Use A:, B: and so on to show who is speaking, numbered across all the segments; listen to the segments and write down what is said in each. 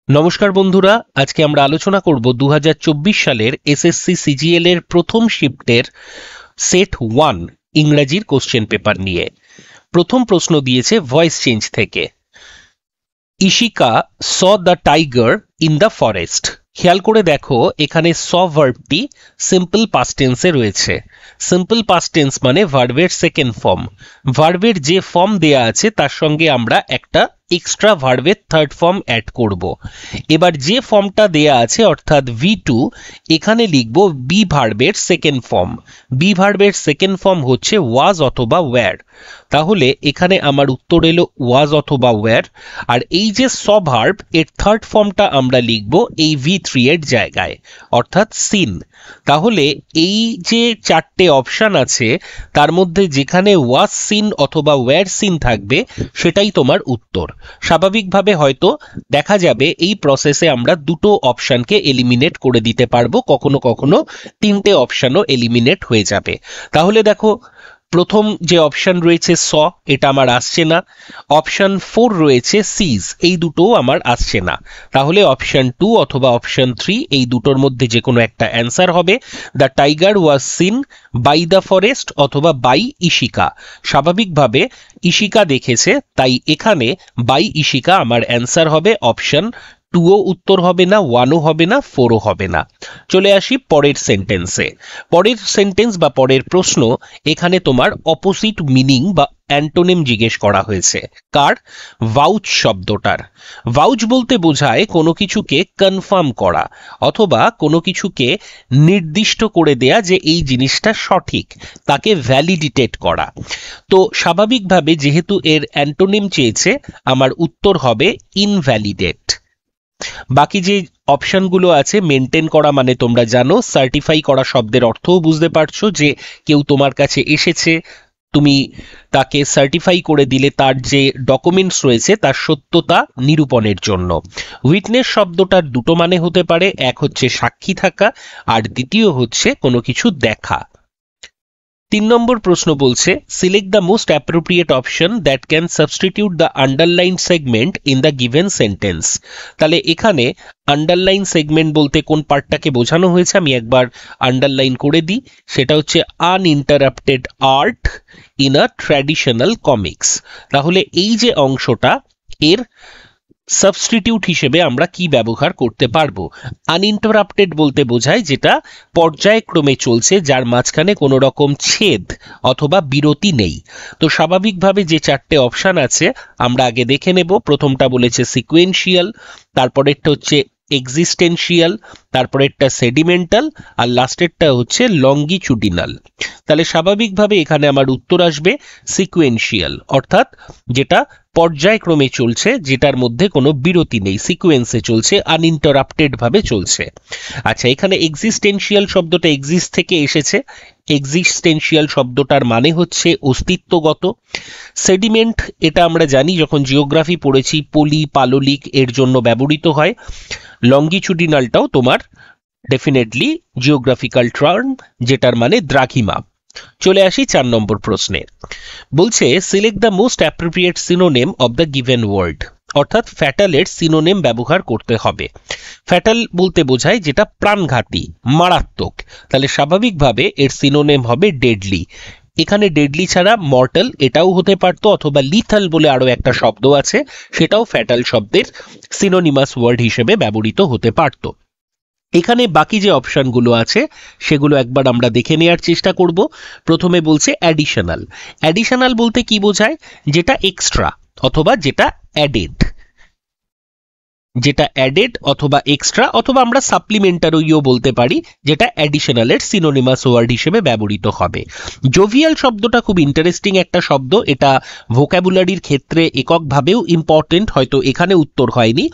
A: নমস্কার বন্ধুরা, আজকে আমরা আলোচনা করব 2024 সালের এসএসসি সিজিএল এর প্রথম শিফটের সেট 1 ইংরেজির কোশ্চেন পেপার নিয়ে। প্রথম প্রশ্ন দিয়েছে ভয়েস চেঞ্জ থেকে। Ishika saw the tiger in the forest. খেয়াল করে দেখো, এখানে স ভার্বটি সিম্পল পাস্ট টেন্সে রয়েছে। সিম্পল পাস্ট টেন্স মানে ভার্বের সেকেন্ড ফর্ম। ভার্বের যে ফর্ম দেয়া আছে তার সঙ্গে আমরা একটা এক্সট্রা ভার্বের থার্ড ফর্ম অ্যাড করব। এবার যে ফর্মটা দেয়া আছে অর্থাৎ V2, এখানে লিখব বি ভার্বের সেকেন্ড ফর্ম। বি ভার্বের সেকেন্ড ফর্ম হচ্ছে ওয়াজ অথবা ওয়্যার। তাহলে এখানে আমার উত্তর এলো ওয়াজ অথবা ওয়্যার। আর এই যে স ভার্ব, এর থার্ড ফর্মটা আমরা লিখব এই V3 এর জায়গায়, অর্থাৎ সিন। তাহলে এই যে চারটে অপশন আছে তার মধ্যে যেখানে ওয়াজ সিন অথবা ওয়্যার সিন থাকবে সেটাই তোমার উত্তর। স্বাভাবিকভাবে হয়তো দেখা যাবে এই প্রসেসে আমরা দুটো অপশনকে এলিমিনেট করে দিতে পারবো, কখনো কখনো তিনটে অপশনও এলিমিনেট হয়ে যাবে। তাহলে দেখো, প্রথম যে অপশন রয়েছে স, এটা আমার আসছে না। অপশন 4 রয়েছে সিজ, এই দুটোও আমার আসছে না। তাহলে অপশন 2 অথবা অপশন 3 এই দুটোর মধ্যে যে কোনো একটা অ্যান্সার হবে। The tiger was seen by the forest অথবা বাই ইশিকা। স্বাভাবিকভাবে ইশিকা দেখেছে, তাই এখানে বাই ইশিকা আমার অ্যান্সার হবে। অপশন 2ও উত্তর হবে না, 1ও হবে না, 4ও হবে না। চলে আসি পরের সেন্টেন্সে। পরের সেন্টেন্স বা পরের প্রশ্ন, এখানে তোমার অপোজিট মিনিং বা অ্যান্টোনিম জিজ্ঞেস করা হয়েছে। কার? ভাউচ শব্দটার। ভাউচ বলতে বোঝায় কোনো কিছুকে কনফার্ম করা অথবা কোনো কিছুকে নির্দিষ্ট করে দেয়া যে এই জিনিসটা সঠিক, তাকে ভ্যালিডিটেট করা। তো স্বাভাবিকভাবে যেহেতু এর অ্যান্টোনিম চেয়েছে, আমার উত্তর হবে ইনভ্যালিডেট। বাকি যে অপশনগুলো আছে, মেনটেন করা মানে তোমরা জানো, সার্টিফাই করা শব্দের অর্থও বুঝতে পারছো যে কেউ তোমার কাছে এসেছে, তুমি তাকে সার্টিফাই করে দিলে তার যে ডকুমেন্টস রয়েছে তার সত্যতা নিরূপণের জন্য। উইটনেস শব্দটার দুটো মানে হতে পারে, এক হচ্ছে সাক্ষী থাকা আর দ্বিতীয় হচ্ছে কোনো কিছু দেখা। 3 নম্বর প্রশ্ন বলছে select the most appropriate option that can substitute the underline segment in the given sentence. তাহলে এখানে আন্ডারলাইন সেগমেন্ট বলতে কোন পার্টটাকে বোঝানো হয়েছে আমি একবার আন্ডারলাইন করে দিই। সেটা হচ্ছে uninterrupted art in a traditional comics. তাহলে এই যে অংশটা, এর সাবস্টিটিউট হিসেবে আমরা কি ব্যবহার করতে পারবো? আনইন্টারাপ্টেড বলতে বোঝায় যেটা পর্যায়ক্রমে চলছে, যার মাঝখানে কোনো রকম ছেদ অথবা বিরতি নেই। তো স্বাভাবিকভাবে যে চারটে অপশন আছে আমরা আগে দেখে নেব। প্রথমটা বলেছে সিকোয়েন্সিয়াল, তারপরেরটা হচ্ছে এক্সিস্টেন্সিয়াল, তারপরেরটা সেডিমেন্টাল, আর লাস্টেরটা হচ্ছে লঙ্গিচুডিনাল। তাহলে স্বাভাবিকভাবে এখানে আমার উত্তর আসবে সিকোয়েন্সিয়াল, অর্থাৎ যেটা পর্যায়ক্রমে চলছে, যেটার মধ্যে কোনো বিরতি নেই, সিকোয়েন্সে চলছে, আনইন্টারাপ্টেড ভাবে চলছে। আচ্ছা, এখানে এক্সিস্টেন্সিয়াল শব্দটা এক্সিস্ট থেকে এসেছে। এক্সিস্টেন্সিয়াল শব্দটার মানে হচ্ছে অস্তিত্বগত। সেডিমেন্ট, এটা আমরা জানি যখন জিওগ্রাফি পড়েছি, পলি পাললিক এর জন্য ব্যবহৃত হয়। লঙ্গিচুডিনালটাও তোমার ডেফিনেটলি জিওগ্রাফিক্যাল টার্ম, যেটার মানে দ্রাঘিমা। চলে আসি 4 নম্বর প্রশ্নে। বলছে select the most appropriate synonym of the given word, অর্থাৎ ফ্যাটালের সিনোনিম ব্যবহার করতে হবে। ফ্যাটাল বলতে বোঝায় যেটা প্রাণঘাতী, মারাত্মক। তাহলে স্বাভাবিকভাবে এর সিনোনিম হবে ডেডলি। এখানে ডেডলি ছাড়া মর্টাল এটাও হতে পারতো, অথবা লিথাল বলে আরো একটা শব্দ আছে, সেটাও ফ্যাটাল শব্দের সিনোনিমাস ওয়ার্ড হিসেবে ব্যবহৃত হতে পারতো। এখানে বাকি যে অপশনগুলো আছে সেগুলো একবার আমরা দেখে নেওয়ার চেষ্টা করব। প্রথমে বলছে অ্যাডিশনাল। অ্যাডিশনাল বলতে কি বোঝায়? যেটা এক্সট্রা অথবা যেটা অ্যাডেড। যেটা অ্যাডেড অথবা এক্সট্রা অথবা আমরা সাপ্লিমেন্টারিও বলতে পারি, যেটা অ্যাডিশনালের সিনোনিমাস ওয়ার্ড হিসেবে ব্যবহৃত হবে। জোভিয়াল শব্দটা খুব ইন্টারেস্টিং একটা শব্দ, এটা ভোক্যাবুলারির ক্ষেত্রে এককভাবেও ইম্পর্টেন্ট, হয়তো এখানে উত্তর হয়নি।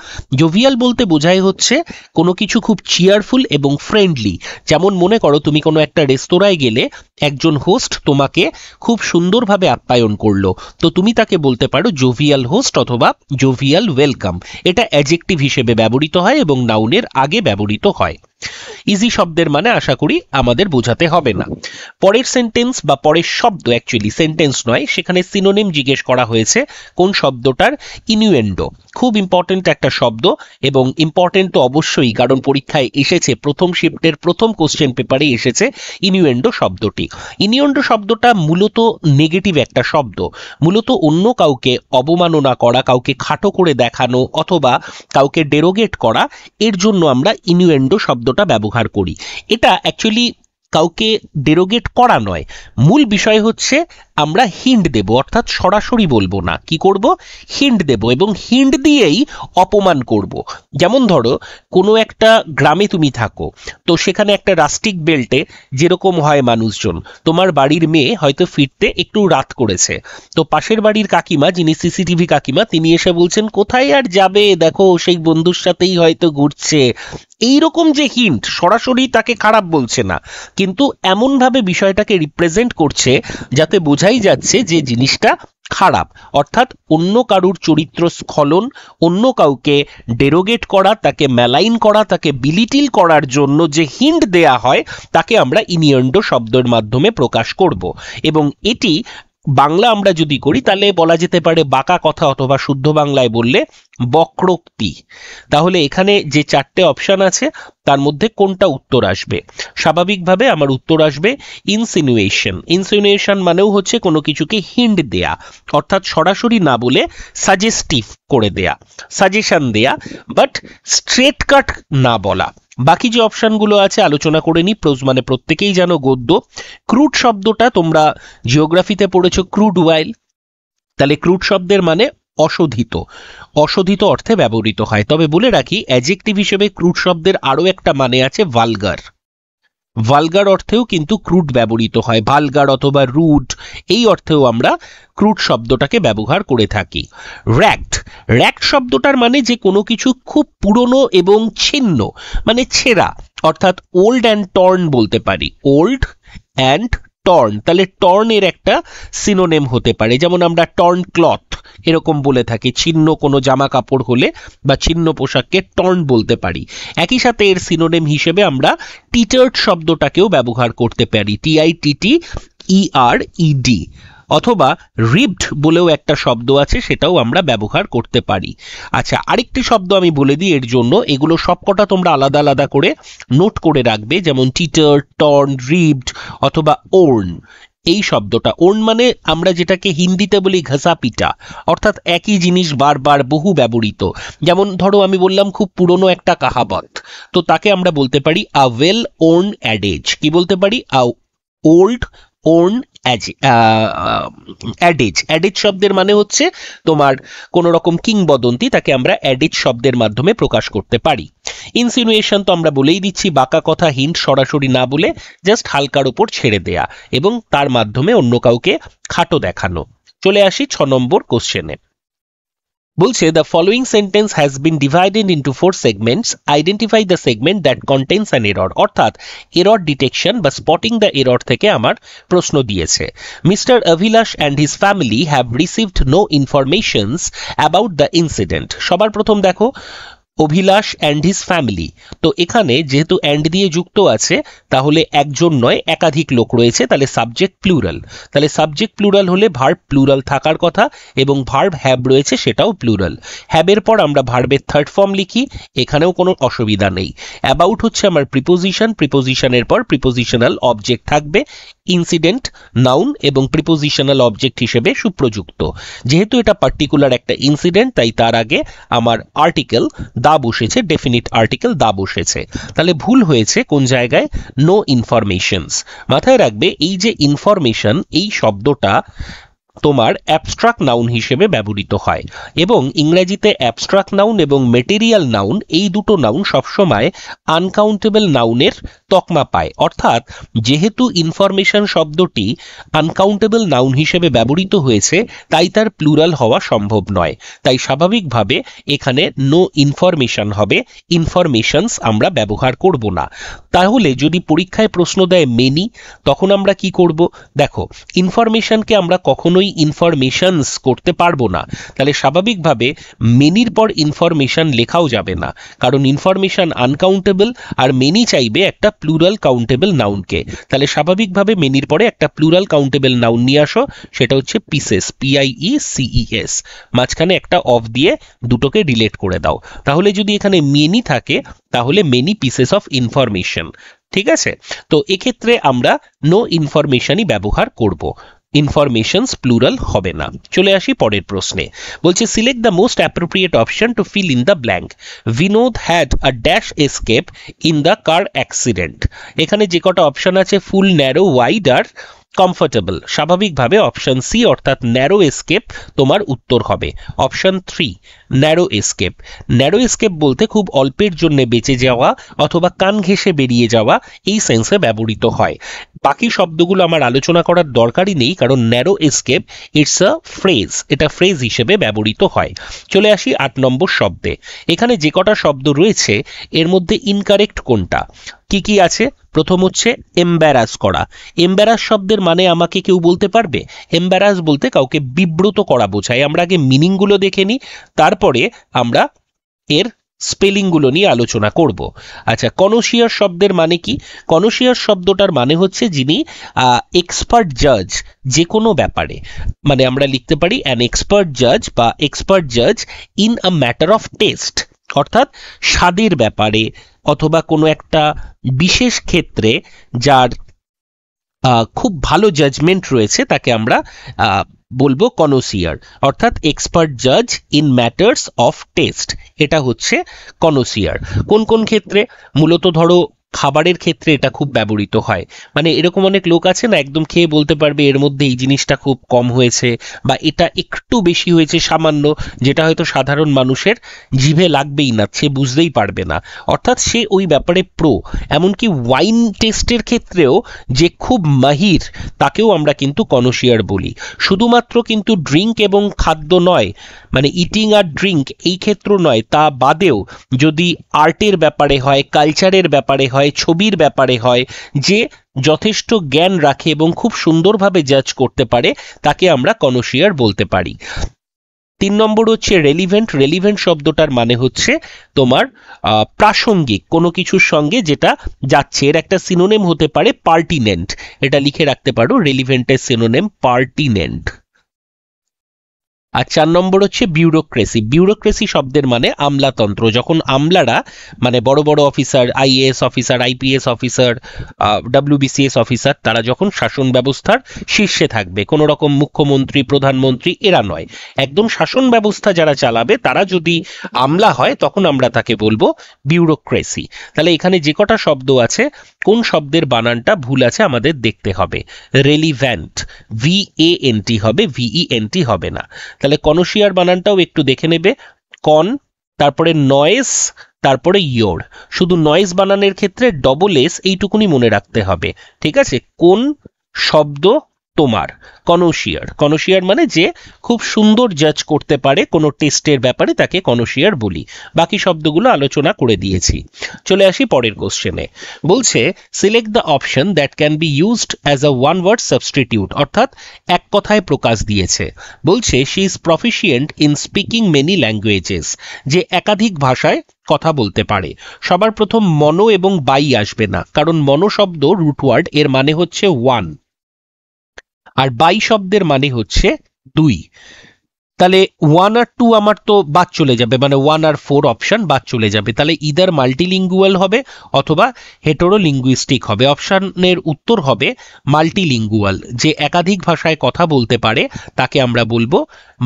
A: জোভিয়াল বলতে বোঝায় হচ্ছে কোনো কিছু খুব চিয়ারফুল এবং ফ্রেন্ডলি। যেমন মনে করো তুমি কোনো একটা রেস্তোরাঁয় গেলে, একজন হোস্ট তোমাকে খুব সুন্দরভাবে আপ্যায়ন করলো, তো তুমি তাকে বলতে পারো জোভিয়াল হোস্ট অথবা জোভিয়াল ওয়েলকাম। এটা অ্যাডজেক্টিভ হিসেবে ব্যবহৃত হয় এবং নাউনের আগে ব্যবহৃত হয়। ইজি শব্দের মানে আশা করি আমাদের বোঝাতে হবে না। পরের সেন্টেন্স বা পরের শব্দ, অ্যাকচুয়ালি সেন্টেন্স নয়, সেখানে সিনোনিম জিজ্ঞেস করা হয়েছে কোন শব্দটার, ইনুয়েন্ডো। খুব ইম্পর্টেন্ট একটা শব্দ, এবং ইম্পর্টেন্ট তো অবশ্যই, কারণ পরীক্ষায় এসেছে, প্রথম শিফটের প্রথম কোশ্চেন পেপারে এসেছে ইনুয়েন্ডো শব্দটি। ইনুয়েন্ডো শব্দটা মূলত নেগেটিভ একটা শব্দ, মূলত অন্য কাউকে অবমাননা করা, কাউকে খাটো করে দেখানো অথবা কাউকে ডেরোগেট করা, এর জন্য আমরা ইনুয়েন্ডো শব্দটা ব্যবহার করি। এটা অ্যাকচুয়ালি কাউকে ডেরোগেট করা নয়, মূল বিষয় হচ্ছে আমরা হিন্ট দেব, অর্থাৎ সরাসরি বলবো না, কি করব, হিন্ট দেব, এবং হিন্ট দিয়েই অপমান করব। যেমন ধরো কোনো একটা গ্রামে তুমি থাকো, তো সেখানে একটা রাস্টিক বেল্টে যেরকম হয় মানুষজন, তোমার বাড়ির মেয়ে হয়তো ফিরতে একটু রাত করেছে, তো পাশের বাড়ির কাকিমা, যিনি সিসিটিভি কাকিমা, তিনি এসে বলছেন কোথায় আর যাবে, দেখো সেই বন্ধুর সাথেই হয়তো ঘুরছে। এইরকম যে হিন্ট, সরাসরি তাকে খারাপ বলছে না, কিন্তু এমনভাবে বিষয়টাকে রিপ্রেজেন্ট করছে যাতে বোঝাই যাচ্ছে যে জিনিসটা খারাপ। অর্থাৎ অন্য কারুর চরিত্র স্খলন, অন্য কাউকে ডেরোগেট করা, তাকে ম্যালাইন করা, তাকে বিলিটিল করার জন্য যে হিন্ট দেয়া হয় তাকে আমরা ইনিয়েন্ডো শব্দের মাধ্যমে প্রকাশ করব। এবং এটি বাংলা আমরা যদি করি তাহলে বলা যেতে পারে বাঁকা কথা, অথবা শুদ্ধ বাংলায় বললে বক্রোক্তি। তাহলে এখানে যে চারটে অপশন আছে তার মধ্যে কোনটা উত্তর আসবে? স্বাভাবিকভাবে আমার উত্তর আসবে ইনসিনুয়েশন। ইনসিনুয়েশন মানেও হচ্ছে কোনো কিছুকে হিন্ট দেয়া, অর্থাৎ সরাসরি না বলে সাজেস্টিভ করে দেয়া, সাজেশন দেয়া, বাট স্ট্রেট কাট না বলা। বাকি যে অপশনগুলো আছে আলোচনা করে নি। প্রোজ মানে প্রত্যেকেই জানো গদ্য। ক্রুড শব্দটা তোমরা জিওগ্রাফিতে পড়েছো, ক্রুড ওয়াইল, তাহলে ক্রুড শব্দের মানে অশোধিত, অশোধিত অর্থে ব্যবহৃত হয়। তবে বলে রাখি অ্যাডজেক্টিভ হিসেবে ক্রুড শব্দের আরো একটা মানে আছে ভালগার। ভালগার অর্থেও কিন্তু ক্রুড ব্যবহৃত হয়, ভালগার অথবা রুড, এই অর্থেও আমরা ক্রুড শব্দটাকে ব্যবহার করে থাকি। র্যাক্ট, র্যাক্ট শব্দটার মানে যে কোনো কিছু খুব পুরনো এবং ছিন্ন, মানে ছেঁড়া, অর্থাৎ ওল্ড অ্যান্ড টর্ন বলতে পারি, ওল্ড অ্যান্ড টর্ন। তাহলে টর্ন এর একটা সিনোনেম হতে পারে, যেমন আমরা টর্ন ক্লথ এরকম বলে থাকি, ছিন্ন কোনো জামা কাপড় হলে বা ছিন্ন পোশাককে টর্ন বলতে পারি। একই সাথে এর সিনোনেম হিসেবে আমরা টিটার্ড শব্দটাকেও ব্যবহার করতে পারি, TITTERED, অথবা রিবড বলেও একটা শব্দ আছে, সেটাও আমরা ব্যবহার করতে পারি। আচ্ছা, আরেকটি শব্দ আমি বলে দিই এর জন্য, এগুলো সবকটা তোমরা আলাদা আলাদা করে নোট করে রাখবে, যেমন টিটার, টর্ন, রিবড অথবা ওর্ন। এই শব্দটা ওর্ন মানে আমরা যেটাকে হিন্দিতে বলি ঘষা পিটা, অর্থাৎ একই জিনিস বারবার বহু ব্যবহৃত। যেমন ধরো আমি বললাম খুব পুরনো একটা কাহাবত, তো তাকে আমরা বলতে পারি আ ওয়েল ওর্ন অ্যাডেজ। কি বলতে পারি? আ ওল্ড ওর্ন অ্যাডেজ। অ্যাডেজ শব্দের মানে হচ্ছে তোমার কোন রকম কিংবদন্তি, তাকে আমরা অ্যাডেজ শব্দের মাধ্যমে প্রকাশ করতে পারি। ইনসিনুয়েশন তো আমরা বলেই দিচ্ছি, বাঁকা কথা, হিন্ট সরাসরি না বলে জাস্ট হালকার উপর ছেড়ে দেয়া এবং তার মাধ্যমে অন্য কাউকে খাটো দেখানো। চলে আসি 6 নম্বর কোশ্চেনে। বলছে the following sentence has been divided into 4 segments. Identify the segment that contains an error. অর্থাৎ error detection বা spotting the error থেকে আমার প্রশ্ন দিয়েছে। Mr. Avilash and his family have received no informations about the incident. সবার প্রথম দেখো অভিলাষ and his family, তো এখানে যেহেতু অ্যান্ড দিয়ে যুক্ত আছে তাহলে একজন নয় একাধিক লোক রয়েছে, তাহলে সাবজেক্ট প্লুরাল। তাহলে সাবজেক্ট প্লুরাল হলে ভার্ব প্লুরাল থাকার কথা, এবং ভার্ব হ্যাভ রয়েছে সেটাও প্লুরাল। হ্যাবের পর আমরা ভার্বের থার্ড ফর্ম লিখি, এখানেও কোনো অসুবিধা নেই। অ্যাবাউট হচ্ছে আমার প্রিপোজিশন, প্রিপোজিশনের পর প্রিপোজিশনাল অবজেক্ট থাকবে, ইনসিডেন্ট নাউন এবং প্রিপোজিশনাল অবজেক্ট হিসেবে সুপ্রযুক্ত। যেহেতু এটা পার্টিকুলার একটা ইনসিডেন্ট তাই তার আগে আমার আর্টিকেল দা বসেছে, ডেফিনিট আর্টিকেল দা বসেছে। তাহলে ভুল হয়েছে কোন জায়গায়? No informations. মাথায় রাখবে এই যে ইনফরমেশন, এই শব্দটা তোমার অ্যাবস্ট্রাক্ট নাউন হিসেবে ব্যবহৃত হয়, এবং ইংরেজিতে অ্যাবস্ট্রাক্ট নাউন এবং মেটেরিয়াল নাউন এই দুটো নাউন সবসময় আনকাউন্টেবল নাউনের তকমা পায়। অর্থাৎ যেহেতু ইনফরমেশন শব্দটি আনকাউন্টেবল নাউন হিসেবে ব্যবহৃত হয়েছে, তাই তার প্লুরাল হওয়া সম্ভব নয়। তাই স্বাভাবিকভাবে এখানে নো ইনফরমেশন হবে, ইনফরমেশনস আমরা ব্যবহার করব না। তাহলে যদি পরীক্ষায় প্রশ্ন দেয় মেনি, তখন আমরা কি করব? দেখো, ইনফরমেশনকে আমরা কখনোই ইনফরমেশনস করতে পারবো না। তাহলে স্বাভাবিকভাবে মেনির পর ইনফরমেশন লেখাও যাবে না, কারণ ইনফরমেশন আনকাউন্টেবল আর মেনি চাইবে একটা প্লুরাল কাউন্টেবল নাউনকে। তাহলে স্বাভাবিকভাবে মেনির পরে একটা প্লুরাল কাউন্টেবল নাউন নিয়ে আসো, সেটা হচ্ছে পিসেস, PIECES, মাঝখানে একটা অফ দিয়ে দুটোকে রিলেট করে দাও। তাহলে যদি এখানে মেনি থাকে তাহলে মেনি পিসেস অফ ইনফরমেশন। ঠিক আছে, তো এক্ষেত্রে আমরা নো ইনফরমেশনই ব্যবহার করব, ইনফরমেশনস প্লুরাল হবে না। চলে আসি পরের প্রশ্নে। বলছে select the most appropriate option to fill in the blank. Binod had a dash escape in the car accident. এখানে যে কটা অপশন আছে, ফুল, ন্যারো, ওয়াইড আর কমফোর্টেবল, স্বাভাবিকভাবে অপশন সি অর্থাৎ ন্যারো এসকেপ তোমার উত্তর হবে। Option 3 narrow escape. Narrow escape বলতে খুব অল্পের জন্য বেঁচে যাওয়া অথবা কান ঘেঁষে বেরিয়ে যাওয়া, এই সেন্সে ব্যবহৃত হয়। বাকি শব্দগুলো আমার আলোচনা করার দরকারই নেই, কারণ narrow escape it's a phrase, এটা ফ্রেজ হিসেবে ব্যবহৃত হয়। চলে আসি 8 নম্বর শব্দে। এখানে যে কটা শব্দ রয়েছে এর মধ্যে ইনকারেক্ট কোনটা? কি কি আছে? প্রথম হচ্ছে এম্বারাস করা। এম্বারাস শব্দের মানে আমাকে কেউ বলতে পারবে? এম্বারাস বলতে কাউকে বিব্রত করা বোঝায়। আমরা আগে মিনিংগুলো দেখে নিই, তারপরে আমরা এর স্পেলিংগুলো নিয়ে আলোচনা করব। আচ্ছা, কনশিয়ার শব্দের মানে কি? কনশিয়ার শব্দটার মানে হচ্ছে যিনি এক্সপার্ট জাজ যে কোনো ব্যাপারে, মানে আমরা লিখতে পারি অ্যান এক্সপার্ট জাজ বা এক্সপার্ট জাজ in a matter of test, অর্থাৎ স্বাদের ব্যাপারে অথবা কোনো একটা বিশেষ ক্ষেত্রে যার খুব ভালো জাজমেন্ট রয়েছে তাকে আমরা বলবো কনোসিয়ার, অর্থাৎ এক্সপার্ট জাজ ইন ম্যাটার্স অফ টেস্ট, এটা হচ্ছে কনোসিয়ার। কোন কোন ক্ষেত্রে? মূলত ধরো খাবারের ক্ষেত্রে এটা খুব ব্যবহৃত হয়। মানে এরকম অনেক লোক আছে না, একদম খেয়ে বলতে পারবে এর মধ্যে এই জিনিসটা খুব কম হয়েছে বা এটা একটু বেশি হয়েছে সামান্য, যেটা হয়তো সাধারণ মানুষের জিভে লাগবেই না, সে বুঝতেই পারবে না, অর্থাৎ সে ওই ব্যাপারে প্রো। এমনকি ওয়াইন টেস্টের ক্ষেত্রেও যে খুব মাহির তাকেও আমরা কিন্তু কনোসিয়ার বলি। শুধুমাত্র কিন্তু ড্রিঙ্ক এবং খাদ্য নয়, মানে ইটিং আর ড্রিঙ্ক এই ক্ষেত্র নয়, তা বাদেও যদি আর্টের ব্যাপারে হয়, কালচারের ব্যাপারে হয়, ছবির ব্যাপারে হয়, যে যথেষ্ট জ্ঞান রাখে এবং খুব সুন্দরভাবে জাজ করতে পারে, তাকে আমরা কনোসিয়ার বলতে পারি। 3 নম্বর হচ্ছে রেলিভেন্ট। রেলিভেন্ট শব্দটার মানে হচ্ছে তোমার প্রাসঙ্গিক কোনো কিছুর সঙ্গে যেটা যাচ্ছে। এর একটা সিনোনিম হতে পারে পার্টিনেন্ট, এটা লিখে রাখতে পারো, রেলিভেন্টের সিনোনিম পার্টিনেন্ট। আর 4 নম্বর হচ্ছে বিউরোক্রেসি। বিউরোক্রেসি শব্দের মানে আমলাতন্ত্র। যখন আমলারা, মানে বড় বড় officer, IAS officer, IPS officer, WBCS officer, তারা যখন শাসন ব্যবস্থার শীর্ষে থাকবে, কোনো রকম মুখ্যমন্ত্রী, প্রধানমন্ত্রী এরা নয়, একদম শাসন ব্যবস্থা যারা চালাবে তারা যদি আমলা হয় তখন আমরা তাকে বলবো বিউরোক্রেসি। তাহলে এখানে যে কটা শব্দ আছে, কোন শব্দের বানানটা ভুল আছে আমাদের দেখতে হবে। রেলিভ্যান্ট, VANT হবে, VENT হবে না। তাহলে কনোসিয়ার বানানটাও একটু দেখে নেবে, কন, তারপরে নয়েস, তারপরে ইয়োর। শুধু নয়েস বানানের ক্ষেত্রে ডবল এস এইটুকুনি মনে রাখতে হবে, ঠিক আছে? কোন শব্দ তোমার? কনোসিয়ার। কনোসিয়ার মানে যে খুব সুন্দর জাজ করতে পারে কোনো টেস্টের ব্যাপারে, তাকে কনোসিয়ার বলি। বাকি শব্দগুলো আলোচনা করে দিয়েছি। চলে আসি পরের কোশ্চেনে। বলছে select the option that can be used as a one word substitute, অর্থাৎ এক কথায় প্রকাশ দিয়েছে। বলছে she is proficient in speaking many languages, যে একাধিক ভাষায় কথা বলতে পারে। সবার প্রথম মনো এবং বাই আসবে না, কারণ মনো শব্দ রুটওয়ার্ড, এর মানে হচ্ছে ওয়ান, আর বাই শব্দের মানে হচ্ছে 2। তাহলে 1 আর 2 আমার তো বাদ চলে যাবে, মানে 1 আর 4 অপশন বাদ চলে যাবে। তাহলে ইদার মাল্টিলিঙ্গুয়াল হবে অথবা হেটেরোলিঙ্গুইস্টিক হবে। অপশনের উত্তর হবে মাল্টিলিঙ্গুয়াল। যে একাধিক ভাষায় কথা বলতে পারে তাকে আমরা বলবো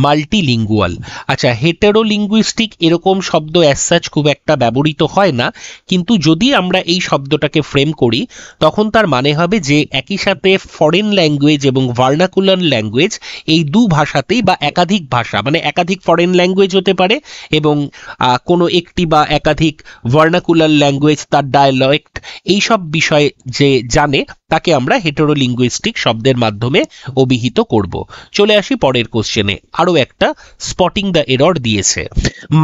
A: মাল্টিলিঙ্গুয়াল। আচ্ছা, হেটেরোলিঙ্গুইস্টিক এরকম শব্দ অ্যাজ সাচ খুব একটা ব্যবহৃত হয় না, কিন্তু যদি আমরা এই শব্দটাকে ফ্রেম করি তখন তার মানে হবে যে একই সাথে ফরেন ল্যাঙ্গুয়েজ এবং ভার্নাকুলার ল্যাঙ্গুয়েজ এই দু ভাষাতেই বা একাধিক ভাষা ভাষা, মানে একাধিক ফরেন ল্যাঙ্গুয়েজ হতে পারে এবং কোনো একটি বা একাধিক ভার্নাকুলার ল্যাঙ্গুয়েজ, তার ডায়ালেক্ট, এইসব বিষয়ে যে জানে তাকে আমরা হেটেরোলিঙ্গুইস্টিক শব্দের মাধ্যমে অভিহিত করব। চলে আসি পরের কোশ্চেনে। আরও একটা স্পটিং দ্য এরর দিয়েছে।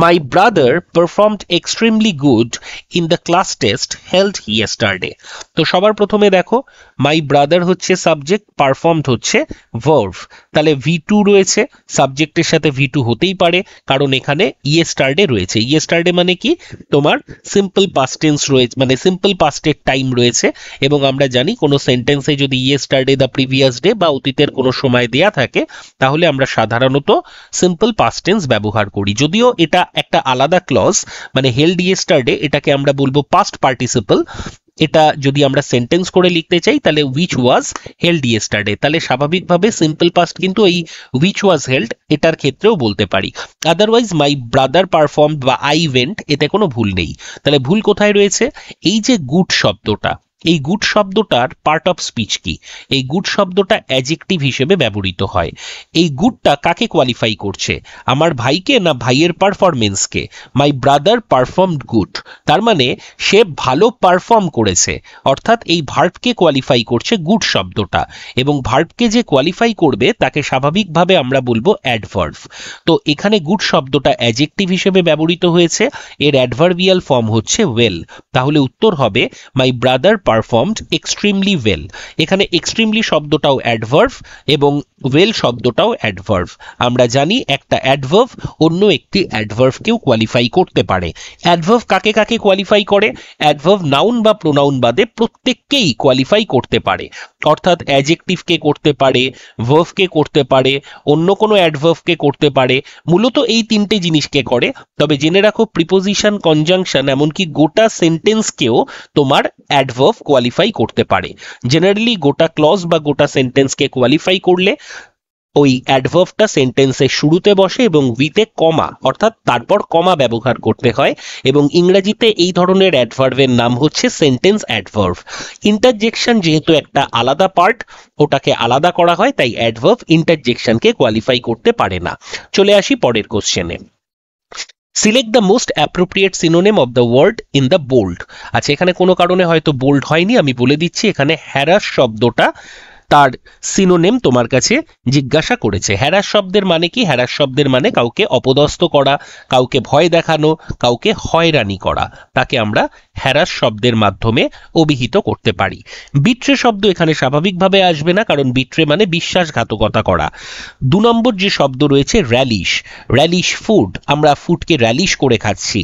A: My brother performed extremely good in the class test held yesterday. তো সবার প্রথমে দেখো, মাই ব্রাদার হচ্ছে সাবজেক্ট, পারফর্মড হচ্ছে ভার্ব, তাহলে V2 রয়েছে, সাবজেক্টের সাথে V2 হতেই পারে কারণ এখানে ইয়েস্টারডে রয়েছে। ইয়েস্টারডে মানে কি, তোমার সিম্পল পাস্ট টেন্স রয়েছে, মানে সিম্পল পাস্টের টাইম রয়েছে, এবং আমরা জানি কোনো সেন্টেন্সে যদি ইয়েস্টারডে, দ্য প্রিভিয়াস ডে বা অতীতের কোনো সময় দেয়া থাকে তাহলে আমরা সাধারণত সিম্পল পাস্ট টেন্স ব্যবহার করি। যদিও এটা একটা আলাদা ক্লজ, মানে হেল্ড ইয়েস্টারডে এটাকে আমরা বলবো পাস্ট পার্টিসিপল। এটা যদি আমরা সেন্টেন্স করে লিখতে চাই তাহলে উইচ ওয়াজ হেল্ড ইয়েস্টারডে, তাহলে স্বাভাবিকভাবে সিম্পল পাস্ট কিন্তু এই উইচ ওয়াজ হেল্ড এটার ক্ষেত্রেও বলতে পারি। আদারওয়াইজ মাই ব্রাদার পারফর্মড বা আই ওয়েন্ট, এতে কোনো ভুল নেই। তাহলে ভুল কোথায় রয়েছে? এই যে গুড শব্দটা, এই গুড শব্দটার পার্ট অফ স্পিচ কি? এই গুড শব্দটা অ্যাডজেক্টিভ হিসেবে ব্যবহৃত হয়। এই গুডটা কাকে কোয়ালিফাই করছে? আমার ভাইকে না ভাইয়ের পারফরমেন্সকে? মাই ব্রাদার পারফর্মড গুড, তার মানে সে ভালো পারফর্ম করেছে, অর্থাৎ এই ভার্বকে কোয়ালিফাই করছে গুড শব্দটা, এবং ভার্বকে যে কোয়ালিফাই করবে তাকে স্বাভাবিকভাবে আমরা বলবো অ্যাডভার্ব। তো এখানে গুড শব্দটা অ্যাডজেক্টিভ হিসেবে ব্যবহৃত হয়েছে, এর অ্যাডভার্বিয়াল ফর্ম হচ্ছে ওয়েল। তাহলে উত্তর হবে my brother performed extremely well. এখানে এক্সট্রিমলি শব্দটাও অ্যাডভার্ব এবং ওয়েল শব্দটাও অ্যাডভার্ব। আমরা জানি একটা অ্যাডভার্ব অন্য একটি অ্যাডভার্বকেও কোয়ালিফাই করতে পারে। অ্যাডভার্ব কাকে কাকে কোয়ালিফাই করে? অ্যাডভার্ব নাউন বা প্রোনাউন বাদে প্রত্যেককেই কোয়ালিফাই করতে পারে, অর্থাৎ অ্যাডজেক্টিভকে করতে পারে, ভার্বকে করতে পারে, অন্য কোনো অ্যাডভার্বকে করতে পারে। মূলত এই তিনটে জিনিসকে করে। তবে জেনে রাখো, প্রিপোজিশন, কনজাংশন, এমনকি গোটা সেন্টেন্সকেও তোমার অ্যাডভার্ব কোয়ালিফাই করতে পারে। জেনারেলি গোটা ক্লজ বা গোটা সেন্টেন্সকে কোয়ালিফাই করলে ওই অ্যাডভার্বটা সেন্টেন্সের শুরুতে বসে এবং উইথে কমা, অর্থাৎ তারপর কমা ব্যবহার করতে হয়, এবং ইংরেজিতে এই ধরনের অ্যাডভার্বের নাম হচ্ছে সেন্টেন্স অ্যাডভার্ব। ইন্টারজেকশন যেহেতু একটা আলাদা পার্ট, ওটাকে আলাদা করা হয়, তাই অ্যাডভার্ব ইন্টারজেকশনকে কোয়ালিফাই করতে পারে না। চলে আসি পরের কোশ্চেনে। Select the most appropriate synonym of the word in the bold. আচ্ছা, এখানে কোনো কারণে হয়তো বোল্ড হয়নি, আমি বলে দিচ্ছি। এখানে হ্যারাস শব্দটা, তার সিনোনিম তোমার কাছে জিজ্ঞাসা করেছে। হ্যারাস শব্দের মানে কি? হ্যারাস শব্দের মানে কাউকে অপদস্থ করা, কাউকে ভয় দেখানো, কাউকে হয়রানি করা, তাকে আমরা হ্যারাস শব্দের মাধ্যমে অভিহিত করতে পারি। বিট্রে শব্দ এখানে স্বাভাবিকভাবে আসবে না, কারণ বিট্রে মানে বিশ্বাসঘাতকতা করা। 2 নম্বর যে শব্দ রয়েছে র্যালিশ, র্যালিশ ফুড, আমরা ফুডকে র্যালিশ করে খাচ্ছি।